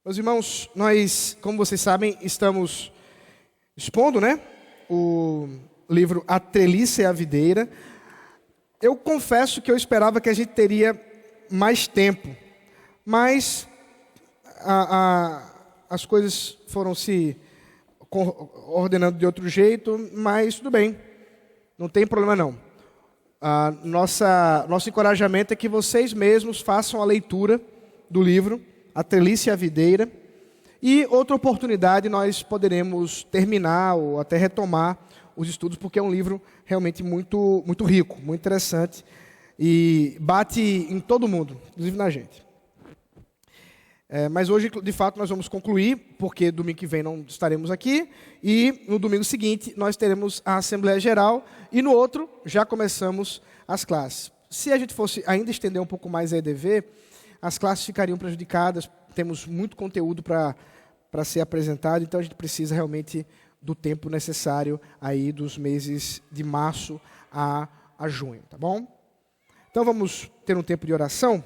Meus irmãos, nós, como vocês sabem, estamos expondo, o livro A Treliça e a Videira. Eu confesso que eu esperava que a gente teria mais tempo, mas as coisas foram se ordenando de outro jeito, mas tudo bem, não tem problema não. Nosso encorajamento é que vocês mesmos façam a leitura do livro A Treliça e a Videira, e outra oportunidade nós poderemos terminar ou até retomar os estudos, porque é um livro realmente muito, muito rico, muito interessante, e bate em todo mundo, inclusive na gente. Mas hoje, de fato, nós vamos concluir, porque domingo que vem não estaremos aqui, e no domingo seguinte nós teremos a Assembleia Geral, e no outro já começamos as classes. Se a gente fosse ainda estender um pouco mais a EDV, as classes ficariam prejudicadas, temos muito conteúdo para ser apresentado, então a gente precisa realmente do tempo necessário aí dos meses de março a junho, tá bom? Então vamos ter um tempo de oração.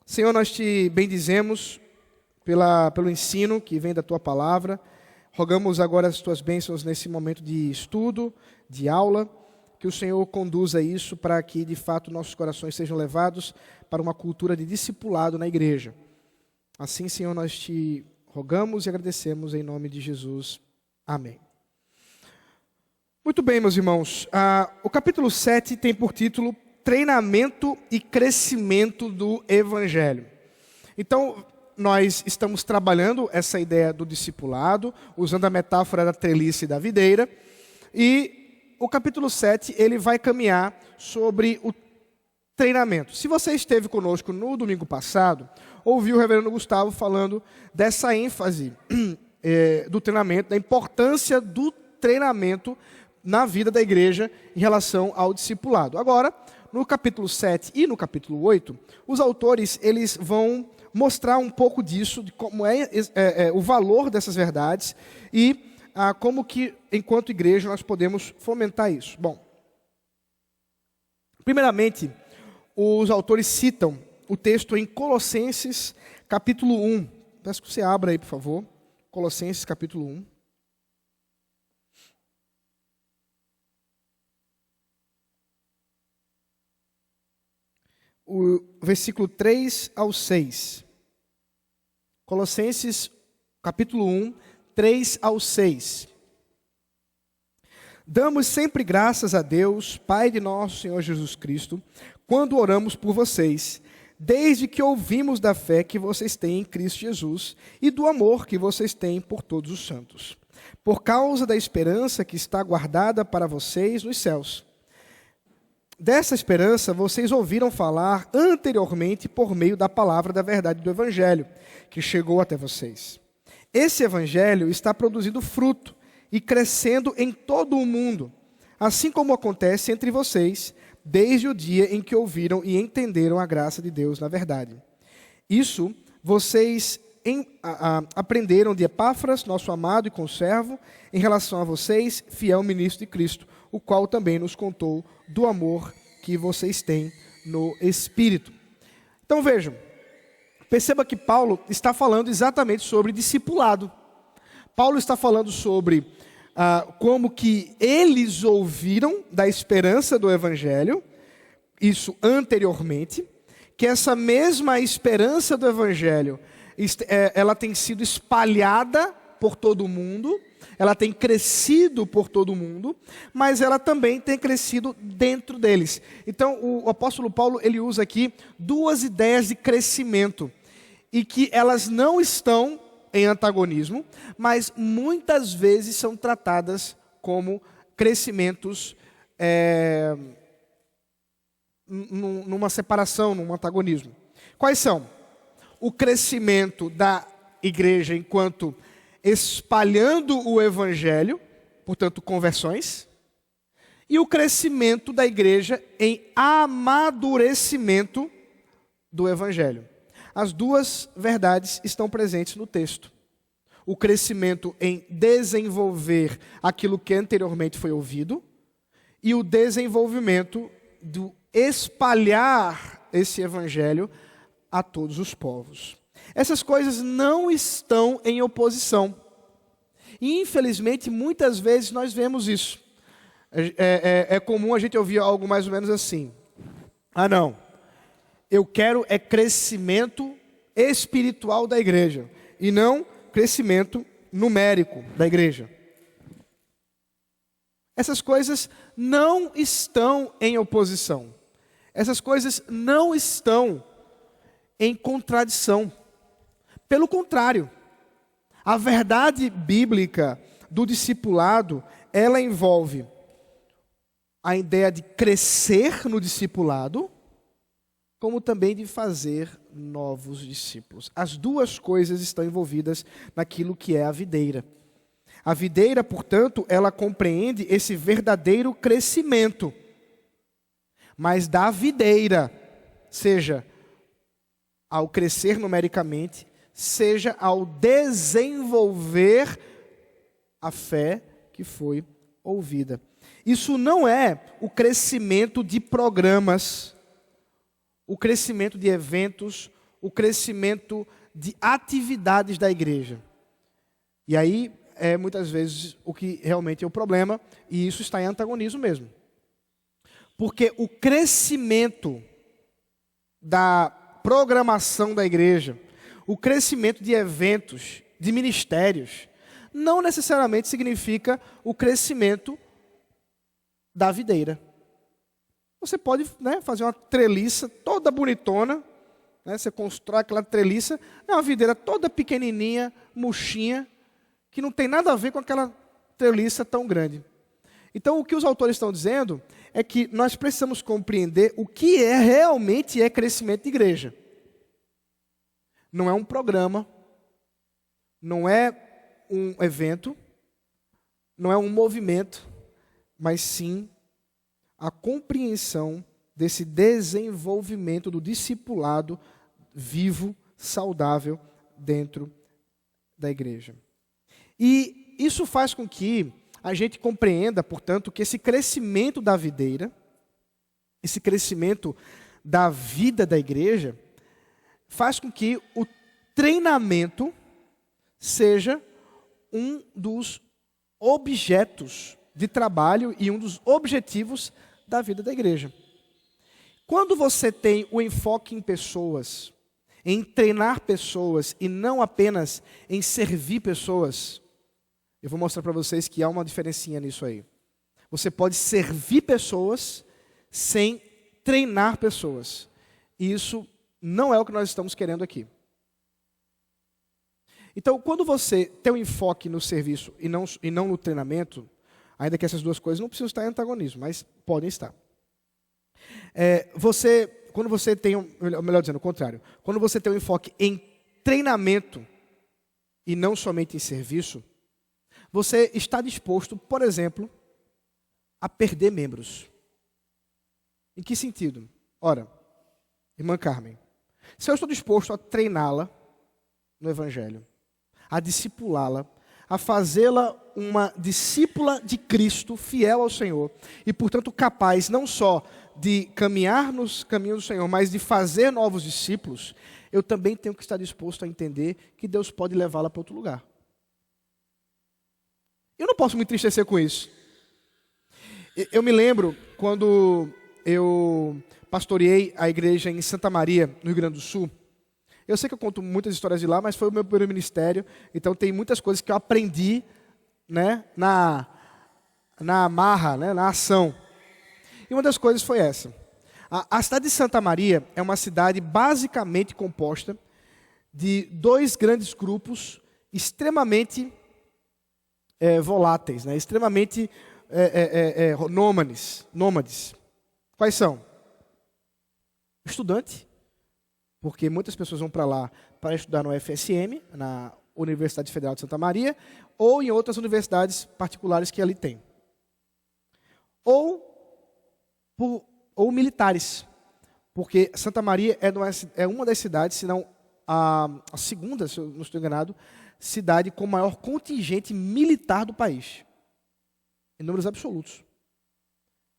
Senhor, nós te bendizemos pelo ensino que vem da Tua Palavra. Rogamos agora as Tuas bênçãos nesse momento de estudo, de aula, que o Senhor conduza isso para que, de fato, nossos corações sejam levados para uma cultura de discipulado na igreja. Assim, Senhor, nós te rogamos e agradecemos em nome de Jesus. Amém. Muito bem, meus irmãos. O capítulo 7 tem por título Treinamento e Crescimento do Evangelho. Então, nós estamos trabalhando essa ideia do discipulado, usando a metáfora da treliça e da videira, e o capítulo 7, ele vai caminhar sobre o treinamento. Se você esteve conosco no domingo passado, ouviu o reverendo Gustavo falando dessa ênfase do treinamento, da importância do treinamento na vida da igreja em relação ao discipulado. Agora, no capítulo 7 e no capítulo 8, os autores eles vão mostrar um pouco disso, de como é o valor dessas verdades e como que, enquanto igreja, nós podemos fomentar isso. Bom, primeiramente, os autores citam o texto em Colossenses, capítulo 1. Peço que você abra aí, por favor. Colossenses, capítulo 1. O versículo 3 ao 6. Colossenses, capítulo 1, 3 ao 6. Damos sempre graças a Deus, Pai de nosso Senhor Jesus Cristo, quando oramos por vocês, desde que ouvimos da fé que vocês têm em Cristo Jesus e do amor que vocês têm por todos os santos, por causa da esperança que está guardada para vocês nos céus. Dessa esperança vocês ouviram falar anteriormente por meio da palavra da verdade do Evangelho, que chegou até vocês. Esse Evangelho está produzindo fruto e crescendo em todo o mundo, assim como acontece entre vocês, desde o dia em que ouviram e entenderam a graça de Deus na verdade. Isso vocês aprenderam de Epáfras, nosso amado e conservo, em relação a vocês, fiel ministro de Cristo, o qual também nos contou do amor que vocês têm no Espírito. Então vejam, perceba que Paulo está falando exatamente sobre discipulado. Paulo está falando sobre como que eles ouviram da esperança do Evangelho, isso anteriormente, que essa mesma esperança do Evangelho, ela tem sido espalhada por todo o mundo, ela tem crescido por todo o mundo, mas ela também tem crescido dentro deles. Então, o apóstolo Paulo, ele usa aqui duas ideias de crescimento, e que elas não estão em antagonismo, mas muitas vezes são tratadas como crescimentos numa separação, num antagonismo. Quais são? O crescimento da igreja enquanto espalhando o Evangelho, portanto, conversões, e o crescimento da igreja em amadurecimento do Evangelho. As duas verdades estão presentes no texto. O crescimento em desenvolver aquilo que anteriormente foi ouvido e o desenvolvimento do espalhar esse Evangelho a todos os povos. Essas coisas não estão em oposição. E, infelizmente, muitas vezes nós vemos isso. É comum a gente ouvir algo mais ou menos assim. Ah, não. Eu quero crescimento espiritual da igreja. E não crescimento numérico da igreja. Essas coisas não estão em oposição. Essas coisas não estão em contradição. Pelo contrário, a verdade bíblica do discipulado, ela envolve a ideia de crescer no discipulado, como também de fazer novos discípulos. As duas coisas estão envolvidas naquilo que é a videira. A videira, portanto, ela compreende esse verdadeiro crescimento. Mas da videira, seja ao crescer numericamente, seja ao desenvolver a fé que foi ouvida. Isso não é o crescimento de programas, o crescimento de eventos, o crescimento de atividades da igreja. E aí, muitas vezes, o que realmente é o problema, e isso está em antagonismo mesmo. Porque o crescimento da programação da igreja, o crescimento de eventos, de ministérios, não necessariamente significa o crescimento da videira. Você pode, fazer uma treliça toda bonitona, você constrói aquela treliça, é uma videira toda pequenininha, murchinha, que não tem nada a ver com aquela treliça tão grande. Então, o que os autores estão dizendo é que nós precisamos compreender o que realmente é crescimento de igreja. Não é um programa, não é um evento, não é um movimento, mas sim a compreensão desse desenvolvimento do discipulado vivo, saudável dentro da igreja. E isso faz com que a gente compreenda, portanto, que esse crescimento da videira, esse crescimento da vida da igreja, faz com que o treinamento seja um dos objetos de trabalho e um dos objetivos da vida da igreja. Quando você tem o enfoque em pessoas, em treinar pessoas e não apenas em servir pessoas, eu vou mostrar para vocês que há uma diferencinha nisso aí. Você pode servir pessoas sem treinar pessoas. E isso não é o que nós estamos querendo aqui. Então, quando você tem um enfoque no serviço e não no treinamento, ainda que essas duas coisas não precisam estar em antagonismo, mas podem estar. Quando você tem, melhor dizendo, o contrário, quando você tem um enfoque em treinamento e não somente em serviço, você está disposto, por exemplo, a perder membros. Em que sentido? Ora, irmã Carmen, se eu estou disposto a treiná-la no Evangelho, a discipulá-la, a fazê-la uma discípula de Cristo, fiel ao Senhor, e, portanto, capaz não só de caminhar nos caminhos do Senhor, mas de fazer novos discípulos, eu também tenho que estar disposto a entender que Deus pode levá-la para outro lugar. Eu não posso me entristecer com isso. Eu me lembro quando eu pastoreei a igreja em Santa Maria, no Rio Grande do Sul. Eu sei que eu conto muitas histórias de lá, mas foi o meu primeiro ministério, então tem muitas coisas que eu aprendi, na marra, na ação. E uma das coisas foi essa. A cidade de Santa Maria é uma cidade basicamente composta de dois grandes grupos extremamente voláteis, extremamente nômades. Quais são? Estudante, porque muitas pessoas vão para lá para estudar no FSM, na Universidade Federal de Santa Maria, ou em outras universidades particulares que ali tem. Ou militares, porque Santa Maria é uma das cidades, se não a segunda, se eu não estou enganado, cidade com maior contingente militar do país, em números absolutos.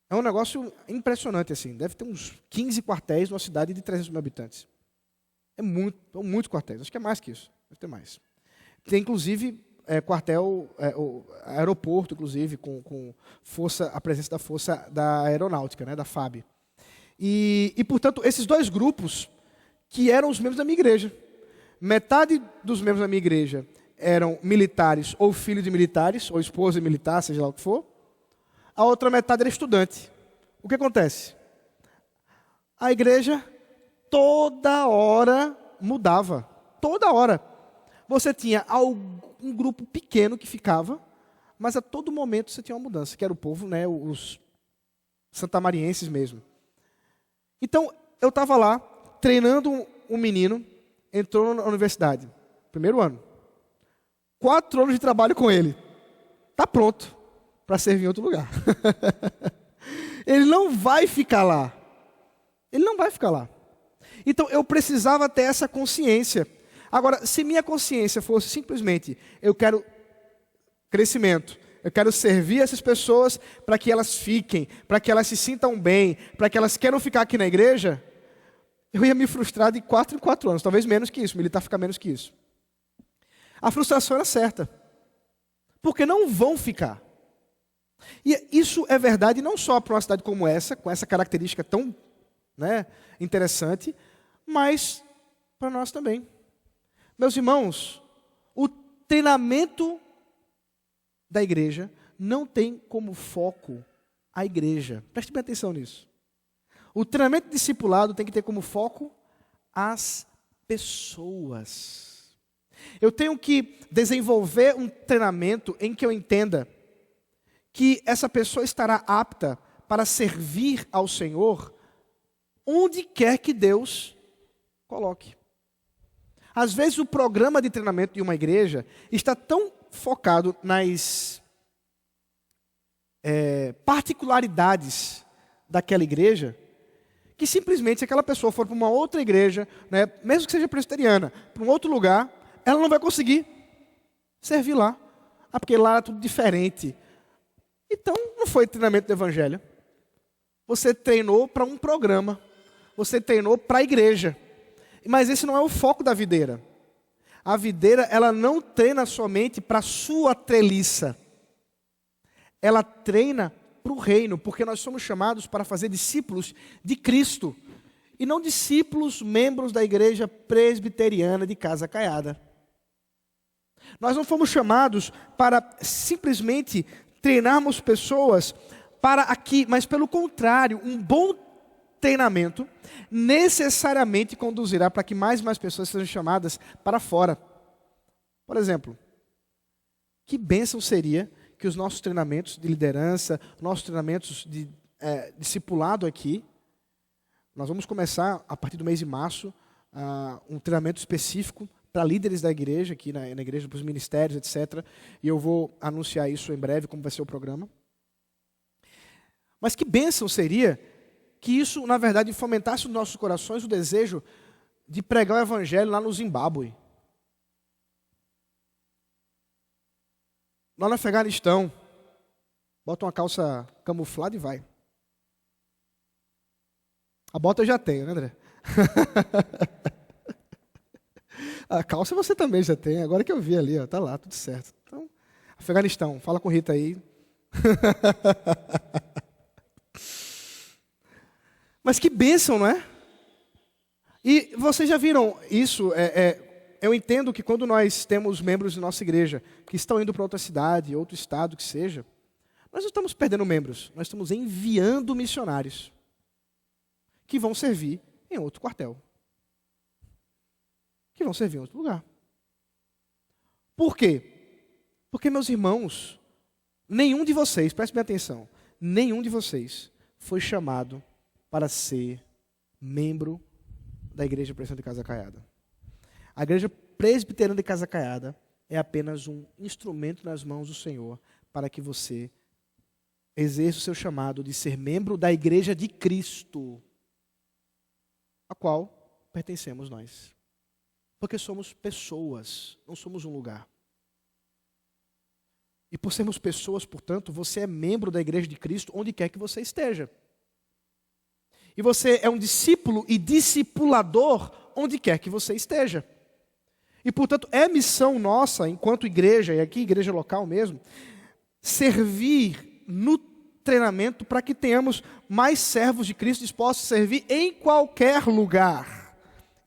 É um negócio impressionante, assim. Deve ter uns 15 quartéis numa cidade de 300 mil habitantes. São muitos quartéis, acho que é mais que isso, deve ter mais. Tem, inclusive, quartel, aeroporto, inclusive, com a presença da força da aeronáutica, né, da FAB. E, portanto, esses dois grupos, que eram os membros da minha igreja. Metade dos membros da minha igreja eram militares, ou filhos de militares, ou esposa de militar, seja lá o que for. A outra metade era estudante. O que acontece? A igreja toda hora mudava. Toda hora. Você tinha um grupo pequeno que ficava, mas a todo momento você tinha uma mudança, que era o povo, né, os santamarienses mesmo. Então, eu estava lá, treinando um menino, entrou na universidade, primeiro ano. 4 anos de trabalho com ele. Está pronto para servir em outro lugar. Ele não vai ficar lá. Ele não vai ficar lá. Então, eu precisava ter essa consciência. Agora, se minha consciência fosse simplesmente, eu quero crescimento, eu quero servir essas pessoas para que elas fiquem, para que elas se sintam bem, para que elas queiram ficar aqui na igreja, eu ia me frustrar de 4 em 4 anos, talvez menos que isso, militar fica menos que isso. A frustração era certa, porque não vão ficar. E isso é verdade não só para uma cidade como essa, com essa característica tão, né, interessante, mas para nós também. Meus irmãos, o treinamento da igreja não tem como foco a igreja. Preste bem atenção nisso. O treinamento discipulado tem que ter como foco as pessoas. Eu tenho que desenvolver um treinamento em que eu entenda que essa pessoa estará apta para servir ao Senhor onde quer que Deus coloque. Às vezes o programa de treinamento de uma igreja está tão focado nas particularidades daquela igreja, que simplesmente se aquela pessoa for para uma outra igreja, né, mesmo que seja presbiteriana, para um outro lugar, ela não vai conseguir servir lá. Porque lá é tudo diferente. Então, não foi treinamento do evangelho. Você treinou para um programa. Você treinou para a igreja. Mas esse não é o foco da videira. A videira, ela não treina somente para a sua treliça. Ela treina para o reino, porque nós somos chamados para fazer discípulos de Cristo. E não discípulos, membros da igreja presbiteriana de Casa Caiada. Nós não fomos chamados para simplesmente treinarmos pessoas para aqui, mas pelo contrário, um bom treinamento necessariamente conduzirá para que mais e mais pessoas sejam chamadas para fora. Por exemplo, que bênção seria que os nossos treinamentos de liderança, nossos treinamentos de discipulado aqui, nós vamos começar a partir do mês de março um treinamento específico para líderes da igreja, aqui na igreja, para os ministérios, etc. E eu vou anunciar isso em breve, como vai ser o programa. Mas que bênção seria que isso, na verdade, fomentasse nos nossos corações o desejo de pregar o evangelho lá no Zimbábue. Lá no Afeganistão. Bota uma calça camuflada e vai. A bota eu já tenho, né, André? A calça você também já tem. Agora que eu vi ali, ó, tá lá, tudo certo. Então, Afeganistão, fala com Rita aí. Mas que bênção, não é? E vocês já viram isso? Eu entendo que quando nós temos membros de nossa igreja que estão indo para outra cidade, outro estado que seja, nós não estamos perdendo membros, nós estamos enviando missionários que vão servir em outro quartel, que vão servir em outro lugar. Por quê? Porque, meus irmãos, nenhum de vocês, preste bem atenção, nenhum de vocês foi chamado para ser membro da Igreja Presbiteriana de Casa Caiada. A Igreja Presbiteriana de Casa Caiada é apenas um instrumento nas mãos do Senhor para que você exerça o seu chamado de ser membro da Igreja de Cristo, a qual pertencemos nós. Porque somos pessoas, não somos um lugar. E por sermos pessoas, portanto, você é membro da Igreja de Cristo onde quer que você esteja. E você é um discípulo e discipulador onde quer que você esteja. E, portanto, é missão nossa, enquanto igreja, e aqui igreja local mesmo, servir no treinamento para que tenhamos mais servos de Cristo dispostos a servir em qualquer lugar.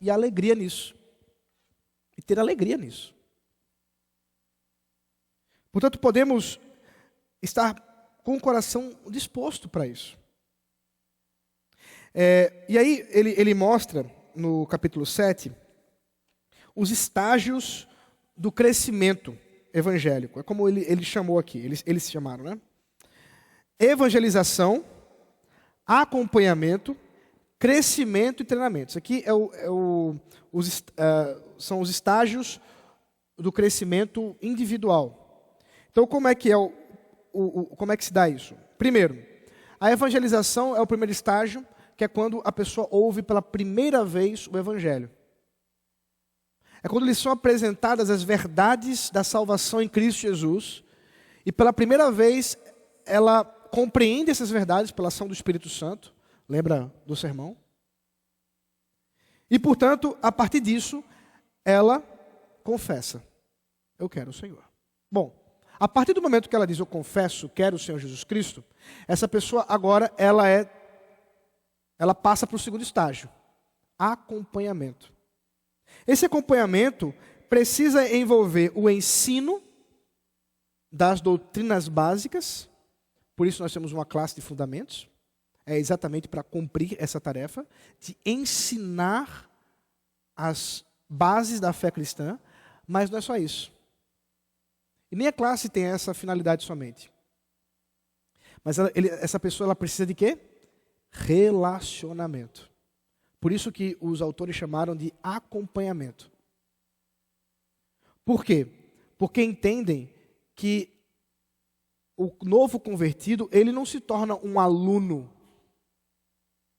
E alegria nisso. E ter alegria nisso. Portanto, podemos estar com o coração disposto para isso. E aí ele mostra, no capítulo 7, os estágios do crescimento evangélico. É como ele chamou aqui, eles se chamaram, né? Evangelização, acompanhamento, crescimento e treinamento. Isso aqui são os estágios do crescimento individual. Então, como é que como é que se dá isso? Primeiro, a evangelização é o primeiro estágio, que é quando a pessoa ouve pela primeira vez o evangelho. É quando lhes são apresentadas as verdades da salvação em Cristo Jesus, e pela primeira vez ela compreende essas verdades pela ação do Espírito Santo, lembra do sermão? E, portanto, a partir disso, ela confessa: eu quero o Senhor. Bom, a partir do momento que ela diz, eu confesso, quero o Senhor Jesus Cristo, essa pessoa agora, ela passa para o segundo estágio, acompanhamento. Esse acompanhamento precisa envolver o ensino das doutrinas básicas, por isso nós temos uma classe de fundamentos, é exatamente para cumprir essa tarefa, de ensinar as bases da fé cristã, mas não é só isso. E nem a classe tem essa finalidade somente. Mas essa pessoa precisa de quê? Relacionamento. Por isso que os autores chamaram de acompanhamento. Por quê? Porque entendem que o novo convertido, ele não se torna um aluno,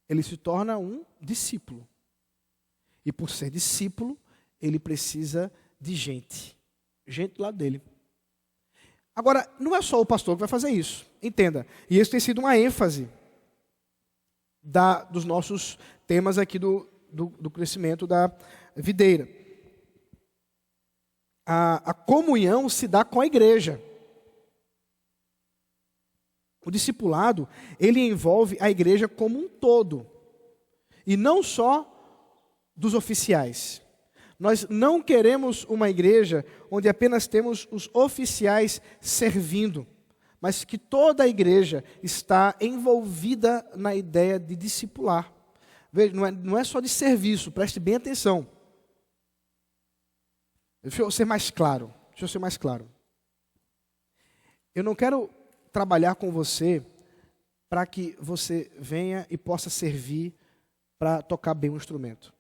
ele se torna um discípulo. E por ser discípulo, ele precisa de gente do lado dele. Agora, não é só o pastor que vai fazer isso, entenda. E isso tem sido uma ênfase dos nossos temas aqui do crescimento da videira. A comunhão se dá com a igreja. O discipulado, ele envolve a igreja como um todo. E não só dos oficiais. Nós não queremos uma igreja onde apenas temos os oficiais servindo, mas que toda a igreja está envolvida na ideia de discipular. Veja, não é só de serviço, preste bem atenção. Deixa eu ser mais claro. Eu não quero trabalhar com você para que você venha e possa servir para tocar bem o instrumento.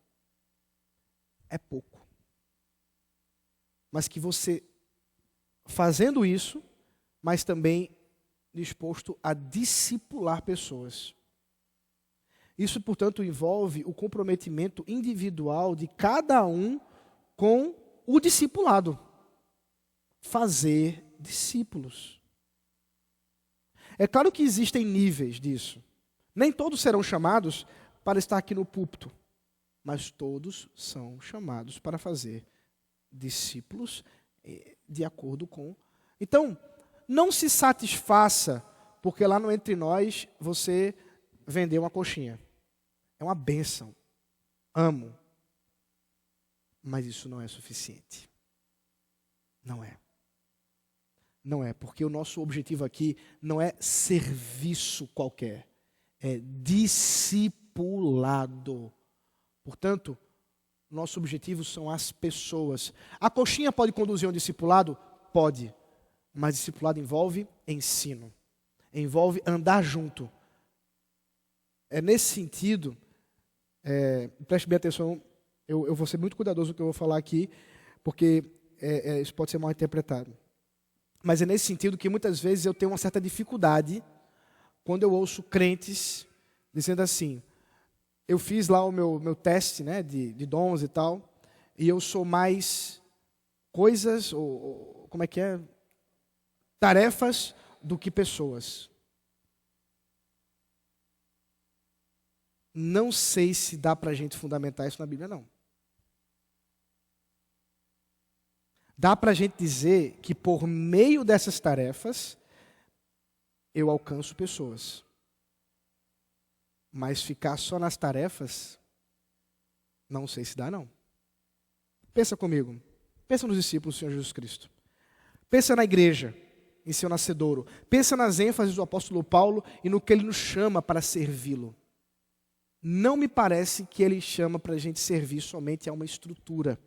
É pouco. Mas que você, fazendo isso, mas também disposto a discipular pessoas. Isso, portanto, envolve o comprometimento individual de cada um com o discipulado. Fazer discípulos. É claro que existem níveis disso. Nem todos serão chamados para estar aqui no púlpito, mas todos são chamados para fazer discípulos de acordo com... Então, não se satisfaça porque lá no Entre Nós você vendeu uma coxinha. É uma bênção. Amo. Mas isso não é suficiente. Não é. Não é, porque o nosso objetivo aqui não é serviço qualquer. É discipulado. Portanto, nosso objetivo são as pessoas. A coxinha pode conduzir a um discipulado? Pode. Mas discipulado envolve ensino. Envolve andar junto. É nesse sentido, preste bem atenção, eu vou ser muito cuidadoso no que eu vou falar aqui, porque isso pode ser mal interpretado. Mas é nesse sentido que muitas vezes eu tenho uma certa dificuldade quando eu ouço crentes dizendo assim: eu fiz lá o meu teste, né, de dons e tal, e eu sou mais coisas, ou como é que é? Tarefas do que pessoas. Não sei se dá para a gente fundamentar isso na Bíblia, não. Dá para a gente dizer que por meio dessas tarefas, eu alcanço pessoas. Mas ficar só nas tarefas, não sei se dá, não. Pensa comigo. Pensa nos discípulos do Senhor Jesus Cristo. Pensa na igreja, em seu nascedouro. Pensa nas ênfases do apóstolo Paulo e no que ele nos chama para servi-lo. Não me parece que ele chama para a gente servir somente a uma estrutura,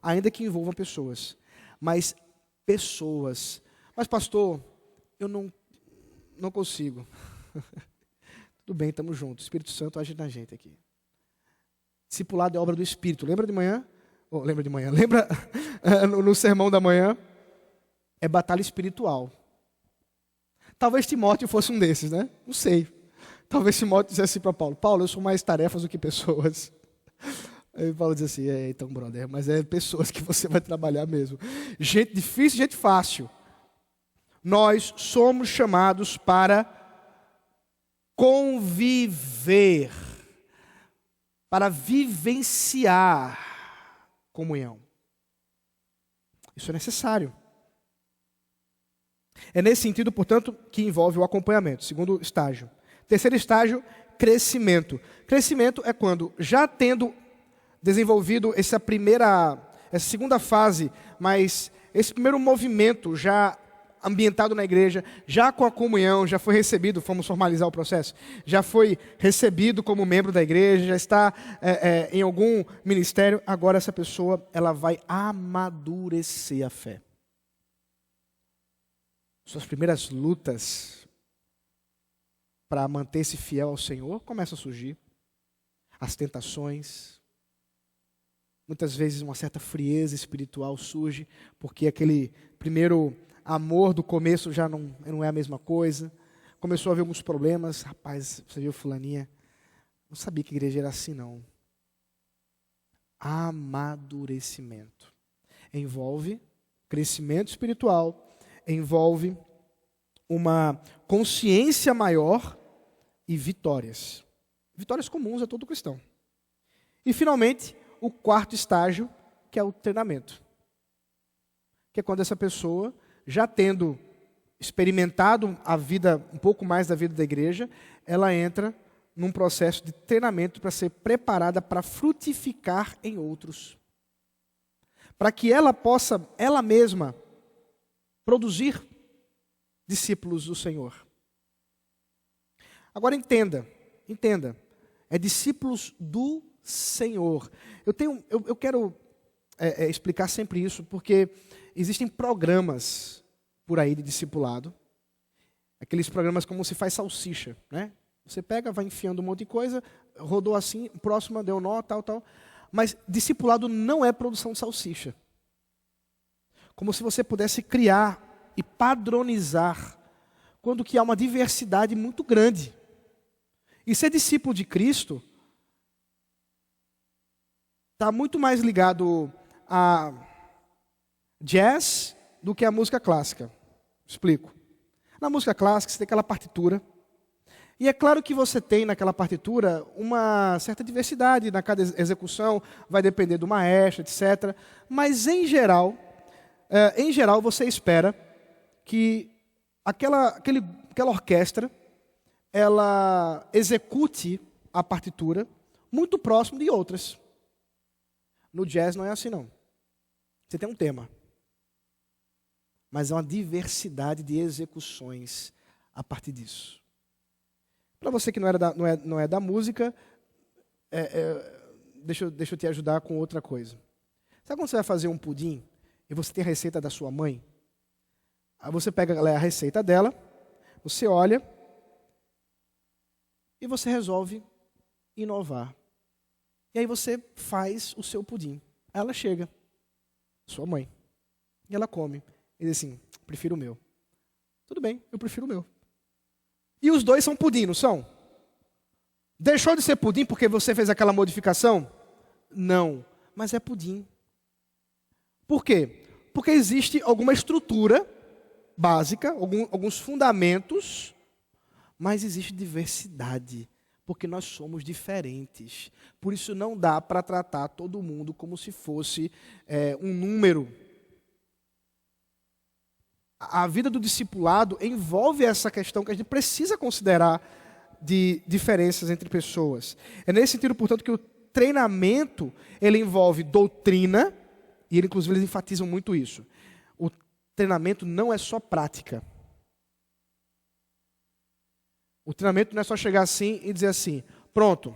ainda que envolva pessoas. Mas pessoas. Mas pastor, eu não consigo. Tudo bem, estamos juntos. O Espírito Santo age na gente aqui. Discipulado é obra do Espírito. Lembra de manhã? Lembra no sermão da manhã? É batalha espiritual. Talvez Timóteo fosse um desses, né? Não sei. Talvez Timóteo dissesse assim para Paulo: Paulo, eu sou mais tarefas do que pessoas. Aí Paulo diz assim: então, brother, mas é pessoas que você vai trabalhar mesmo. Gente difícil, gente fácil. Nós somos chamados para conviver, para vivenciar comunhão. Isso é necessário. É nesse sentido, portanto, que envolve o acompanhamento. Segundo estágio. Terceiro estágio, crescimento. Crescimento é quando, já tendo desenvolvido essa segunda fase, mas esse primeiro movimento já ambientado na igreja, já com a comunhão, já foi recebido, vamos formalizar o processo, já foi recebido como membro da igreja, já está em algum ministério, agora essa pessoa ela vai amadurecer a fé. Suas primeiras lutas para manter-se fiel ao Senhor começam a surgir. As tentações, muitas vezes uma certa frieza espiritual surge, porque aquele primeiro amor do começo já não é a mesma coisa. Começou a haver alguns problemas. Rapaz, você viu fulaninha? Não sabia que a igreja era assim, não. Amadurecimento. Envolve crescimento espiritual, envolve uma consciência maior e vitórias. Vitórias comuns a todo cristão. E, finalmente, o quarto estágio, que é o treinamento. Que é quando essa pessoa, já tendo experimentado a vida, um pouco mais da vida da igreja, ela entra num processo de treinamento para ser preparada para frutificar em outros. Para que ela possa, ela mesma, produzir discípulos do Senhor. Agora entenda, é discípulos do Senhor. Eu quero explicar sempre isso, porque existem programas por aí de discipulado, aqueles programas como se faz salsicha, né? Você pega, vai enfiando um monte de coisa, rodou assim, próxima deu nó, tal. Mas discipulado não é produção de salsicha. Como se você pudesse criar e padronizar, quando que há uma diversidade muito grande. E ser discípulo de Cristo está muito mais ligado a jazz do que a música clássica. Explico. Na música clássica você tem aquela partitura. E é claro que você tem naquela partitura uma certa diversidade na cada execução, vai depender do maestro, etc. Mas em geral você espera que aquela orquestra ela execute a partitura muito próximo de outras. No jazz não é assim, não. Você tem um tema, mas é uma diversidade de execuções a partir disso. Para você que não é da música, deixa eu te ajudar com outra coisa. Sabe quando você vai fazer um pudim e você tem a receita da sua mãe? Aí você pega a receita dela, você olha e você resolve inovar. E aí você faz o seu pudim. Aí ela chega, sua mãe, e ela come. E diz assim: prefiro o meu. Tudo bem, eu prefiro o meu. E os dois são pudim, não são? Deixou de ser pudim porque você fez aquela modificação? Não, mas é pudim. Por quê? Porque existe alguma estrutura básica, alguns fundamentos, mas existe diversidade, porque nós somos diferentes. Por isso não dá para tratar todo mundo como se fosse um número. a vida do discipulado envolve essa questão que a gente precisa considerar de diferenças entre pessoas. É nesse sentido, portanto, que o treinamento, ele envolve doutrina, e inclusive eles enfatizam muito isso. O treinamento não é só prática. O treinamento não é só chegar assim e dizer assim, pronto,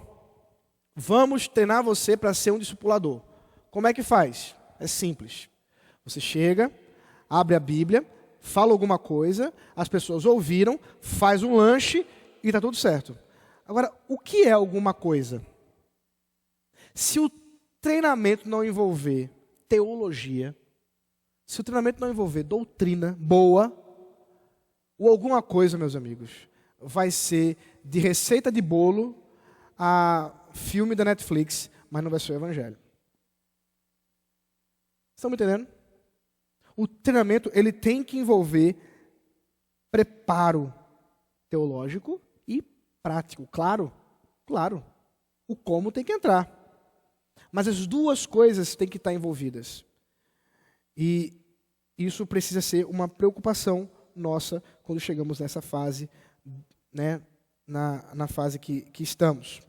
vamos treinar você para ser um discipulador. Como é que faz? É simples. Você chega, abre a Bíblia, fala alguma coisa, as pessoas ouviram, faz um lanche e está tudo certo. Agora, o que é alguma coisa? Se o treinamento não envolver teologia, se o treinamento não envolver doutrina boa, ou alguma coisa, meus amigos, vai ser de receita de bolo a filme da Netflix, mas não vai ser o evangelho. Estão me entendendo? O treinamento, ele tem que envolver preparo teológico e prático. Claro. O como tem que entrar. Mas as duas coisas têm que estar envolvidas. E isso precisa ser uma preocupação nossa quando chegamos nessa fase, né, na fase que estamos.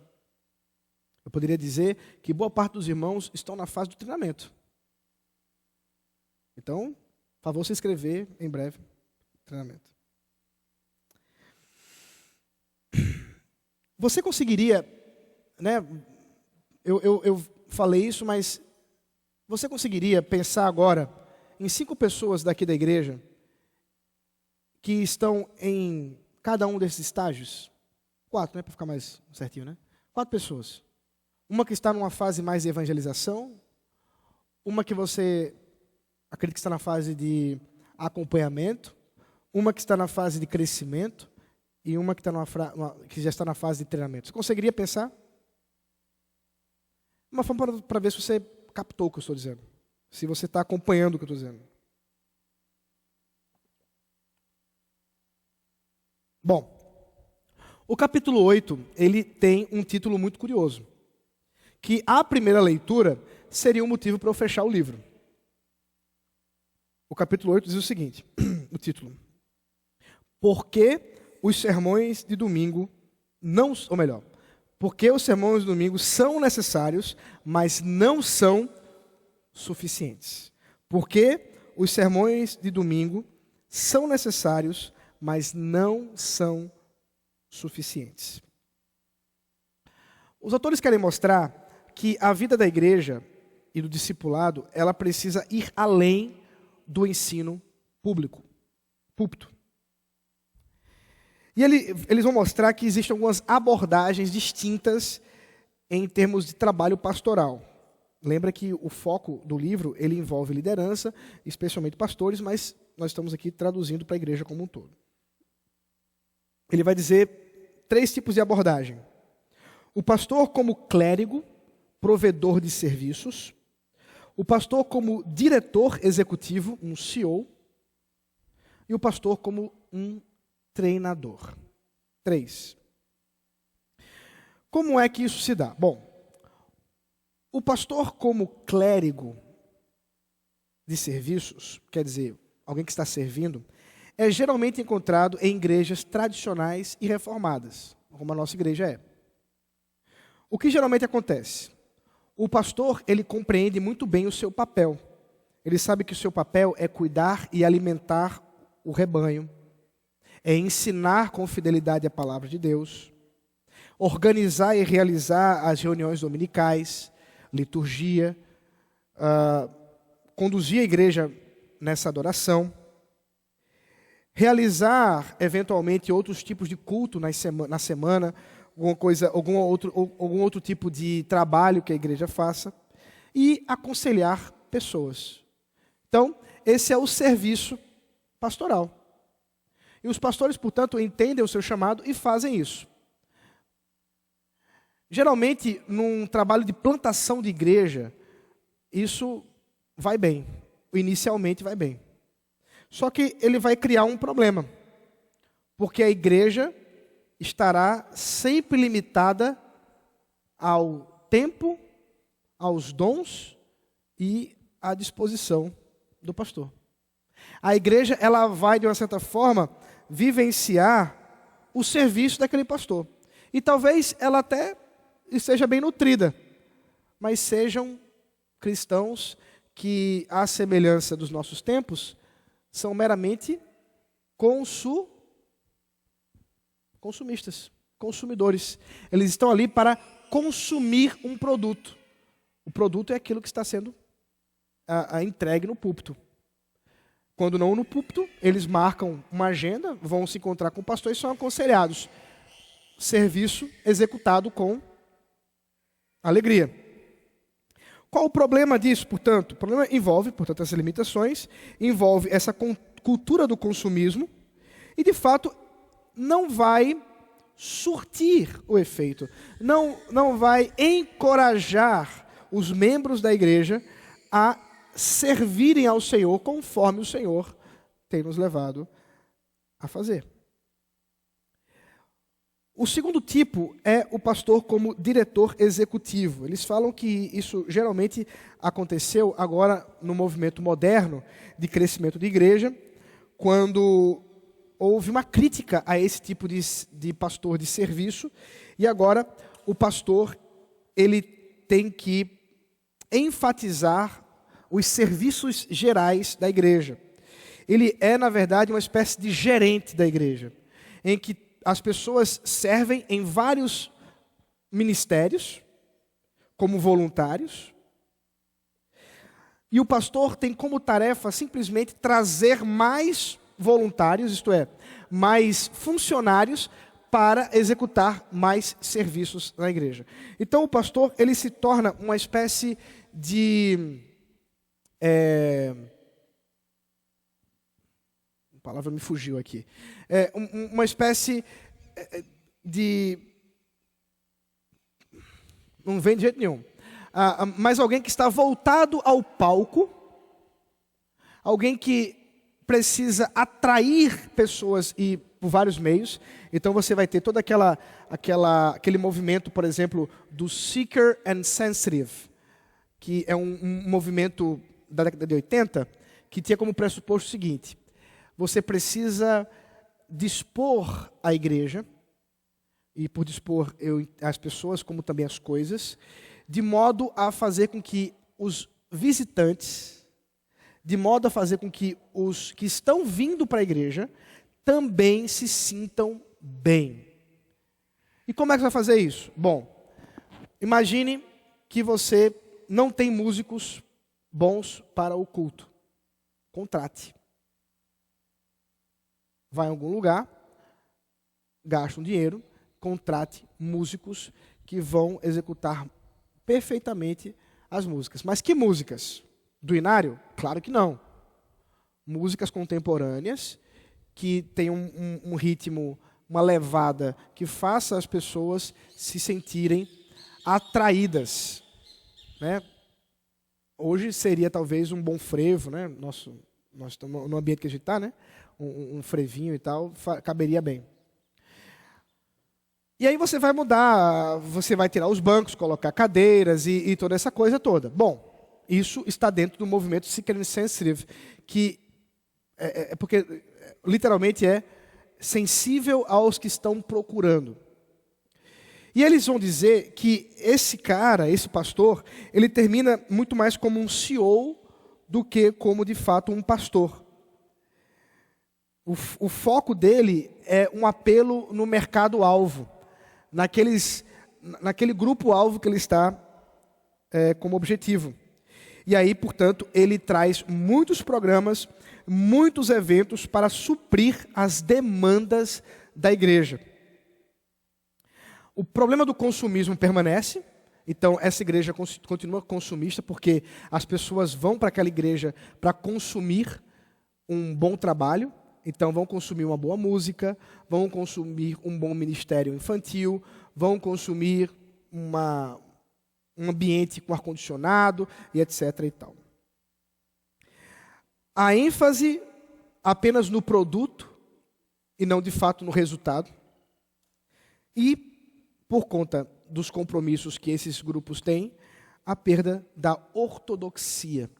Eu poderia dizer que boa parte dos irmãos estão na fase do treinamento. Então, por favor, se inscrever em breve. Treinamento. Você conseguiria, né? Eu falei isso, mas você conseguiria pensar agora em 5 pessoas daqui da igreja que estão em cada um desses estágios? 4, né? Para ficar mais certinho, né? 4 pessoas. Uma que está numa fase mais de evangelização, uma que você acredita que está na fase de acompanhamento, uma que está na fase de crescimento e uma que, que já está na fase de treinamento. Você conseguiria pensar? Uma forma para ver se você captou o que eu estou dizendo. Se você está acompanhando o que eu estou dizendo. Bom, o capítulo 8, ele tem um título muito curioso. Que a primeira leitura seria um motivo para eu fechar o livro. O capítulo 8 diz o seguinte, o título. Por que os sermões de domingo não... Ou melhor, porque os sermões de domingo são necessários, mas não são suficientes. Porque os sermões de domingo são necessários, mas não são suficientes. Os autores querem mostrar que a vida da igreja e do discipulado, ela precisa ir além do ensino púlpito. E eles vão mostrar que existem algumas abordagens distintas em termos de trabalho pastoral. Lembra que o foco do livro, ele envolve liderança, especialmente pastores, mas nós estamos aqui traduzindo para a igreja como um todo. Ele vai dizer 3 tipos de abordagem. O pastor como clérigo, provedor de serviços. O pastor como diretor executivo, um CEO. E o pastor como um treinador. 3. Como é que isso se dá? Bom, o pastor como clérigo de serviços, quer dizer, alguém que está servindo, é geralmente encontrado em igrejas tradicionais e reformadas, como a nossa igreja é. O que geralmente acontece? O pastor, ele compreende muito bem o seu papel. Ele sabe que o seu papel é cuidar e alimentar o rebanho, é ensinar com fidelidade a palavra de Deus, organizar e realizar as reuniões dominicais, liturgia, conduzir a igreja nessa adoração, realizar eventualmente outros tipos de culto na semana, algum outro tipo de trabalho que a igreja faça, e aconselhar pessoas. Então, esse é o serviço pastoral. E os pastores, portanto, entendem o seu chamado e fazem isso. Geralmente, num trabalho de plantação de igreja, isso vai bem. Inicialmente vai bem. Só que ele vai criar um problema. Porque a igreja estará sempre limitada ao tempo, aos dons e à disposição do pastor. A igreja, ela vai, de uma certa forma, vivenciar o serviço daquele pastor. E talvez ela até esteja bem nutrida, mas sejam cristãos que, à semelhança dos nossos tempos, são meramente consumistas, consumidores. Eles estão ali para consumir um produto. O produto é aquilo que está sendo entregue no púlpito. Quando não no púlpito, eles marcam uma agenda, vão se encontrar com o pastor e são aconselhados. Serviço executado com alegria. Qual o problema disso, portanto? O problema envolve, portanto, essas limitações, envolve essa cultura do consumismo e, de fato, não vai surtir o efeito, não vai encorajar os membros da igreja a servirem ao Senhor conforme o Senhor tem nos levado a fazer. O segundo tipo é o pastor como diretor executivo. Eles falam que isso geralmente aconteceu agora no movimento moderno de crescimento de igreja, quando houve uma crítica a esse tipo de pastor de serviço, e agora o pastor ele tem que enfatizar os serviços gerais da igreja. Ele é, na verdade, uma espécie de gerente da igreja, em que as pessoas servem em vários ministérios, como voluntários, e o pastor tem como tarefa simplesmente trazer mais voluntários, isto é, mais funcionários para executar mais serviços na igreja. Então o pastor, ele se torna uma espécie de... a palavra me fugiu aqui. Uma espécie de... Não vem de jeito nenhum. Mas alguém que está voltado ao palco, alguém que precisa atrair pessoas e por vários meios. Então você vai ter todo aquele movimento, por exemplo, do Seeker and Sensitive, que é um movimento da década de 80, que tinha como pressuposto o seguinte: você precisa dispor a igreja, e por dispor as pessoas como também as coisas, de modo a fazer com que os visitantes, de modo a fazer com que os que estão vindo para a igreja também se sintam bem. E como é que você vai fazer isso? Bom, imagine que você não tem músicos bons para o culto. Contrate. Vai em algum lugar, gasta um dinheiro, contrate músicos que vão executar perfeitamente as músicas. Mas que músicas? Do inário? Claro que não. Músicas contemporâneas que tenham um ritmo, uma levada que faça as pessoas se sentirem atraídas, né? Hoje seria talvez um bom frevo, né? Nós estamos no ambiente que a gente está, né? Um frevinho e tal, caberia bem. E aí você vai mudar, você vai tirar os bancos, colocar cadeiras e toda essa coisa toda. Bom, isso está dentro do movimento Seeker and Sensitive, que porque literalmente é sensível aos que estão procurando. E eles vão dizer que esse cara, esse pastor, ele termina muito mais como um CEO do que como de fato um pastor. O foco dele é um apelo no mercado-alvo, naquele grupo-alvo que ele está como objetivo. E aí, portanto, ele traz muitos programas, muitos eventos para suprir as demandas da igreja. O problema do consumismo permanece, então essa igreja continua consumista, porque as pessoas vão para aquela igreja para consumir um bom trabalho, então vão consumir uma boa música, vão consumir um bom ministério infantil, vão consumir um ambiente com ar-condicionado e etc. e tal. A ênfase apenas no produto e não de fato no resultado. E, por conta dos compromissos que esses grupos têm, a perda da ortodoxia.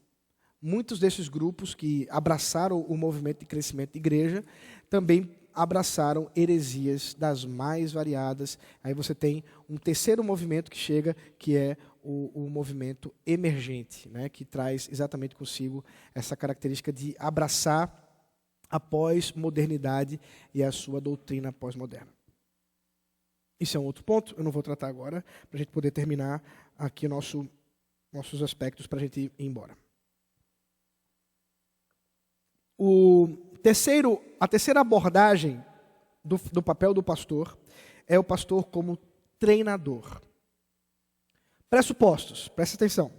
muitos desses grupos que abraçaram o movimento de crescimento de igreja também abraçaram heresias das mais variadas. Aí você tem um terceiro movimento que chega, que é o movimento emergente, né, que traz exatamente consigo essa característica de abraçar a pós-modernidade e a sua doutrina pós-moderna. Isso é um outro ponto, eu não vou tratar agora, para a gente poder terminar aqui nossos aspectos para a gente ir embora. A terceira abordagem do papel do pastor é o pastor como treinador. Pressupostos, presta atenção.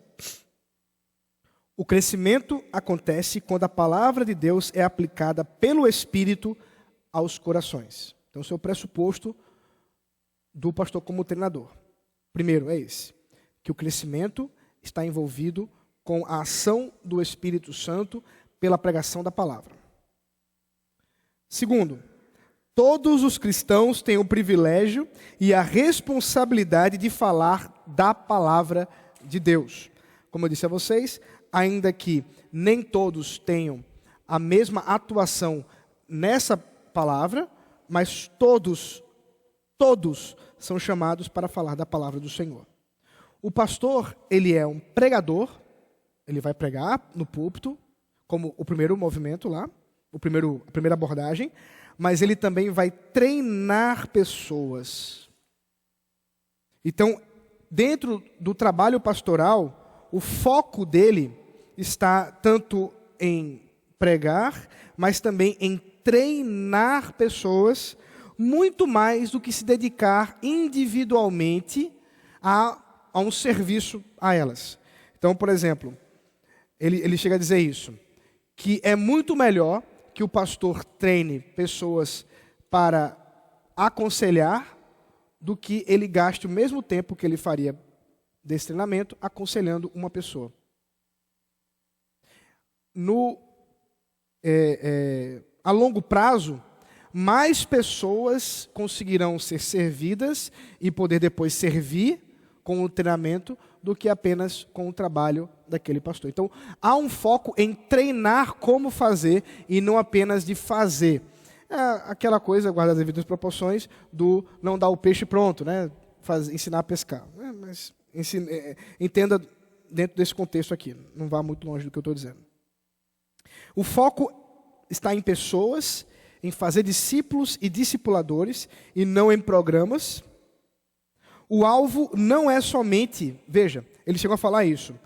O crescimento acontece quando a palavra de Deus é aplicada pelo Espírito aos corações. Então, esse é o pressuposto do pastor como treinador. Primeiro é esse, que o crescimento está envolvido com a ação do Espírito Santo pela pregação da palavra. Segundo, todos os cristãos têm o privilégio e a responsabilidade de falar da palavra de Deus. Como eu disse a vocês, ainda que nem todos tenham a mesma atuação nessa palavra, mas todos são chamados para falar da palavra do Senhor. O pastor, ele é um pregador, ele vai pregar no púlpito, como o primeiro movimento lá, a primeira abordagem, mas ele também vai treinar pessoas. Então, dentro do trabalho pastoral, o foco dele está tanto em pregar, mas também em treinar pessoas, muito mais do que se dedicar individualmente a um serviço a elas. Então, por exemplo, ele chega a dizer isso, que é muito melhor que o pastor treine pessoas para aconselhar do que ele gaste o mesmo tempo que ele faria desse treinamento aconselhando uma pessoa. A longo prazo, mais pessoas conseguirão ser servidas e poder depois servir com o treinamento do que apenas com o trabalho daquele pastor. Então, há um foco em treinar como fazer e não apenas de fazer. É aquela coisa, guardar as devidas proporções, do não dar o peixe pronto, né? Ensinar a pescar. Mas entenda dentro desse contexto aqui, não vá muito longe do que eu estou dizendo. O foco está em pessoas, em fazer discípulos e discipuladores, e não em programas. O alvo não é somente, veja, ele chegou a falar isso,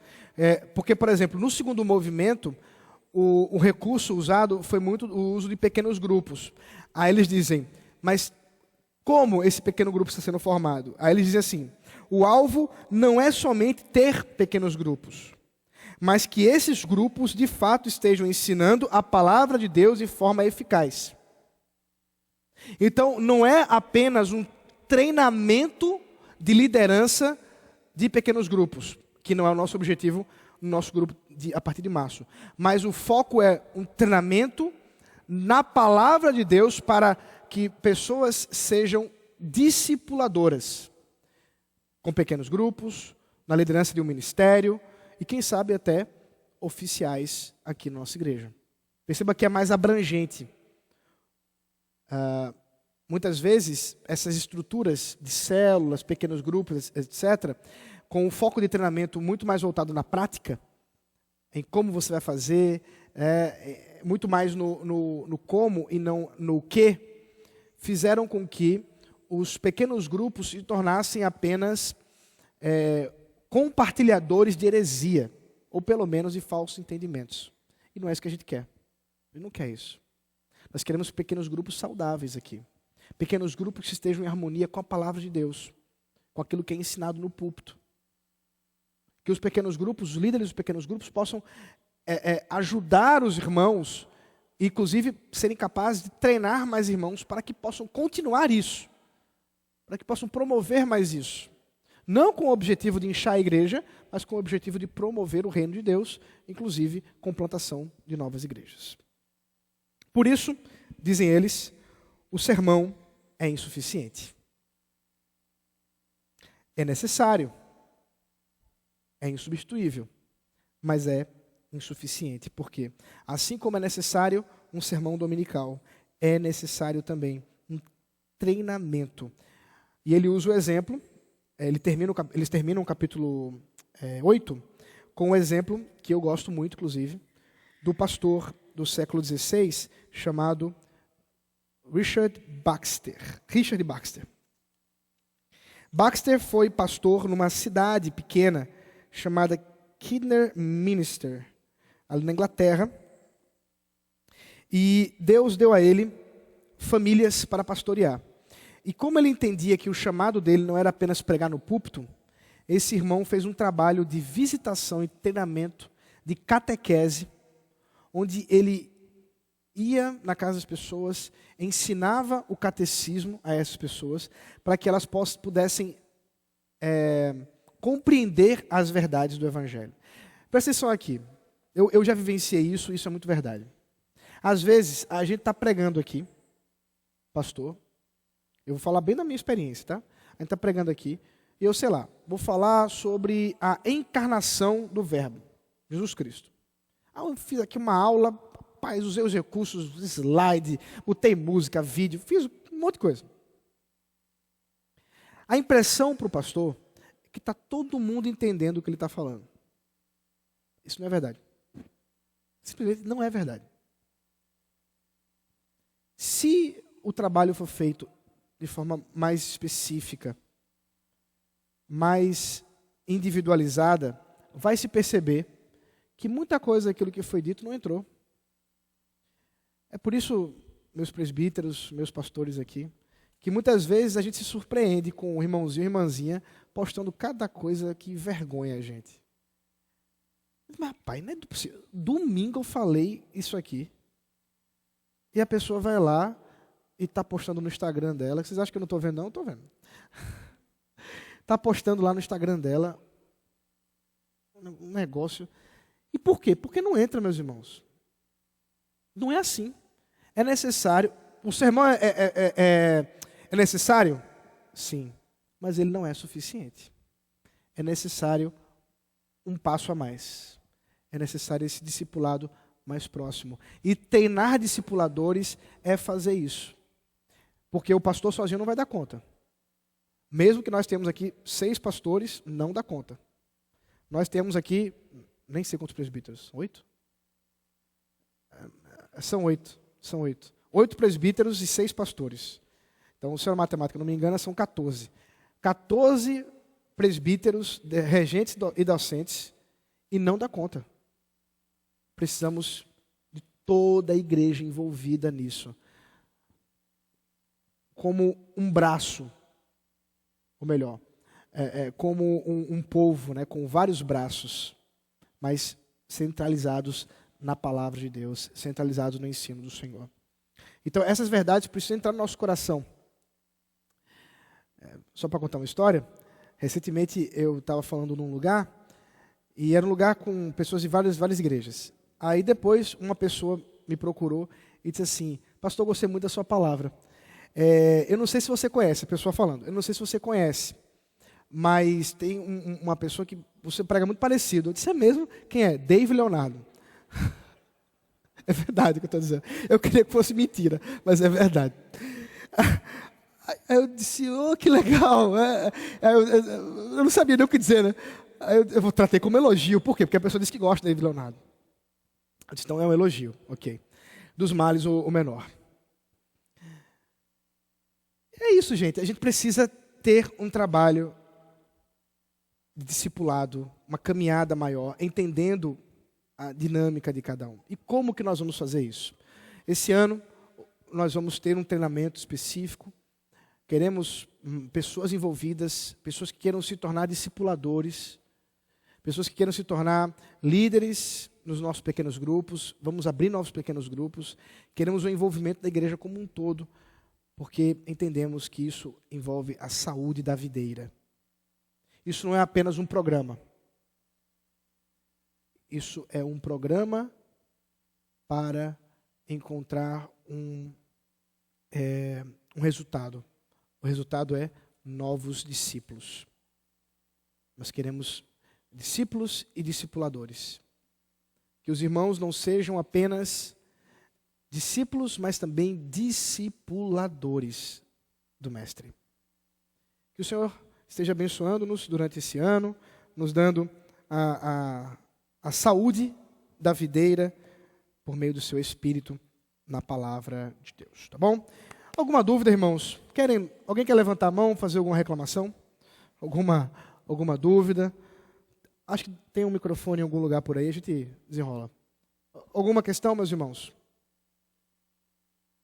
porque, por exemplo, no segundo movimento, o recurso usado foi muito o uso de pequenos grupos. Aí eles dizem, mas como esse pequeno grupo está sendo formado? Aí eles dizem assim, o alvo não é somente ter pequenos grupos, mas que esses grupos, de fato, estejam ensinando a palavra de Deus de forma eficaz. Então, não é apenas um treinamento de liderança de pequenos grupos, que não é o nosso objetivo no nosso grupo a partir de março. Mas o foco é um treinamento na palavra de Deus para que pessoas sejam discipuladoras, com pequenos grupos, na liderança de um ministério, e quem sabe até oficiais aqui na nossa igreja. Perceba que é mais abrangente. Muitas vezes, essas estruturas de células, pequenos grupos, etc., com um foco de treinamento muito mais voltado na prática, em como você vai fazer, muito mais no como e não no que, fizeram com que os pequenos grupos se tornassem apenas compartilhadores de heresia, ou pelo menos de falsos entendimentos. E não é isso que a gente quer. A gente não quer isso. Nós queremos pequenos grupos saudáveis aqui. Pequenos grupos que estejam em harmonia com a palavra de Deus, com aquilo que é ensinado no púlpito. Que os pequenos grupos, os líderes dos pequenos grupos, possam ajudar os irmãos, inclusive serem capazes de treinar mais irmãos para que possam continuar isso, para que possam promover mais isso. Não com o objetivo de inchar a igreja, mas com o objetivo de promover o reino de Deus, inclusive com plantação de novas igrejas. Por isso, dizem eles, o sermão é insuficiente. É necessário, é insubstituível, mas é insuficiente. Por quê? Assim como é necessário um sermão dominical, é necessário também um treinamento. E ele usa o exemplo, eles terminam o capítulo 8 com um exemplo que eu gosto muito, inclusive, do pastor do século XVI, chamado Richard Baxter. Baxter foi pastor numa cidade pequena chamada Kidderminster, ali na Inglaterra. E Deus deu a ele famílias para pastorear. E como ele entendia que o chamado dele não era apenas pregar no púlpito, esse irmão fez um trabalho de visitação e treinamento, de catequese, onde ele ia na casa das pessoas, ensinava o catecismo a essas pessoas, para que elas pudessem compreender as verdades do Evangelho. Presta atenção aqui, eu já vivenciei isso é muito verdade. Às vezes, a gente está pregando aqui, pastor, eu vou falar bem da minha experiência, tá? A gente está pregando aqui, e eu, sei lá, vou falar sobre a encarnação do Verbo, Jesus Cristo. Eu fiz aqui uma aula, rapaz, usei os recursos, slide, botei música, vídeo, fiz um monte de coisa. A impressão para o pastor é que está todo mundo entendendo o que ele está falando. Isso não é verdade. Simplesmente não é verdade. Se o trabalho for feito de forma mais específica, mais individualizada, vai se perceber que muita coisa daquilo que foi dito não entrou. É por isso, meus presbíteros, meus pastores aqui, que muitas vezes a gente se surpreende com o irmãozinho e irmãzinha postando cada coisa que envergonha a gente. Mas, rapaz, não é possível. Domingo eu falei isso aqui. E a pessoa vai lá e está postando no Instagram dela. Vocês acham que eu não estou vendo? Não, estou vendo. Está postando lá no Instagram dela um negócio. E por quê? Porque não entra, meus irmãos. Não é assim. É necessário. O sermão é necessário? Sim. Mas ele não é suficiente. É necessário um passo a mais. É necessário esse discipulado mais próximo. E treinar discipuladores é fazer isso. Porque o pastor sozinho não vai dar conta. Mesmo que nós temos aqui 6 pastores, não dá conta. Nós temos aqui, nem sei quantos presbíteros, 8? São 8. 8 presbíteros e 6 pastores. Então, se a matemática não me engana, são 14. 14 presbíteros, regentes e docentes, e não dá conta. Precisamos de toda a igreja envolvida nisso. Como um braço, ou melhor, como um povo, né, com vários braços, mas centralizados na palavra de Deus, centralizados no ensino do Senhor. Então, essas verdades precisam entrar no nosso coração. Só para contar uma história, recentemente eu estava falando num lugar, e era um lugar com pessoas de várias igrejas. Aí depois uma pessoa me procurou e disse assim: pastor, gostei muito da sua palavra. Eu não sei se você conhece, a pessoa falando, eu não sei se você conhece, mas tem uma pessoa que você prega muito parecido. Eu disse: é mesmo? Quem é? Dave Leonardo. É verdade o que eu estou dizendo. Eu queria que fosse mentira, mas é verdade. Aí eu disse: oh, que legal. Eu não sabia nem o que dizer, né? Aí eu tratei como elogio. Por quê? Porque a pessoa disse que gosta de Dave Leonardo. Eu disse: então é um elogio, ok. Dos males o menor. É isso, gente. A gente precisa ter um trabalho de discipulado, uma caminhada maior, entendendo a dinâmica de cada um. E como que nós vamos fazer isso? Esse ano, nós vamos ter um treinamento específico. Queremos pessoas envolvidas, pessoas que queiram se tornar discipuladores, pessoas que queiram se tornar líderes nos nossos pequenos grupos. Vamos abrir novos pequenos grupos. Queremos o envolvimento da igreja como um todo, porque entendemos que isso envolve a saúde da videira. Isso não é apenas um programa. Isso é um programa para encontrar um resultado. O resultado é novos discípulos. Nós queremos discípulos e discipuladores. Que os irmãos não sejam apenas discípulos, mas também discipuladores do Mestre. Que o Senhor esteja abençoando-nos durante esse ano, nos dando a saúde da videira por meio do seu Espírito na palavra de Deus. Tá bom? Alguma dúvida, irmãos? Alguém quer levantar a mão, fazer alguma reclamação? Alguma dúvida? Acho que tem um microfone em algum lugar por aí, a gente desenrola. Alguma questão, meus irmãos?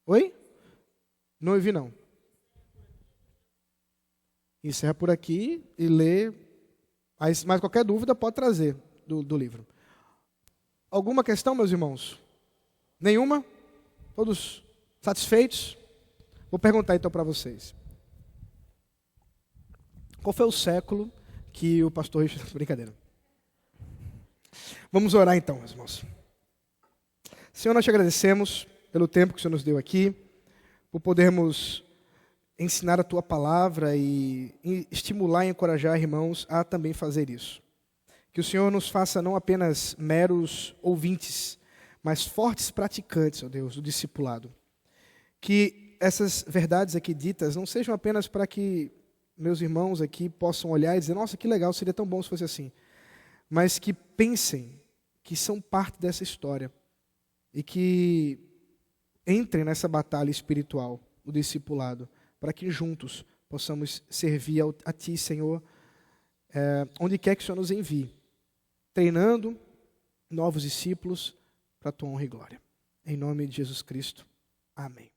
Oi? Não ouvi, não. Encerra por aqui e lê. Mas qualquer dúvida pode trazer do livro. Alguma questão, meus irmãos? Nenhuma? Todos satisfeitos? Vou perguntar então para vocês. Qual foi o século que o pastor Richard... Brincadeira. Vamos orar então, meus irmãos. Senhor, nós te agradecemos pelo tempo que o Senhor nos deu aqui, por podermos ensinar a Tua palavra e estimular e encorajar irmãos a também fazer isso. Que o Senhor nos faça não apenas meros ouvintes, mas fortes praticantes, ó Deus, do discipulado. Que essas verdades aqui ditas não sejam apenas para que meus irmãos aqui possam olhar e dizer, nossa, que legal, seria tão bom se fosse assim. Mas que pensem que são parte dessa história e que entrem nessa batalha espiritual, o discipulado, para que juntos possamos servir a Ti, Senhor, onde quer que o Senhor nos envie, treinando novos discípulos para a Tua honra e glória. Em nome de Jesus Cristo. Amém.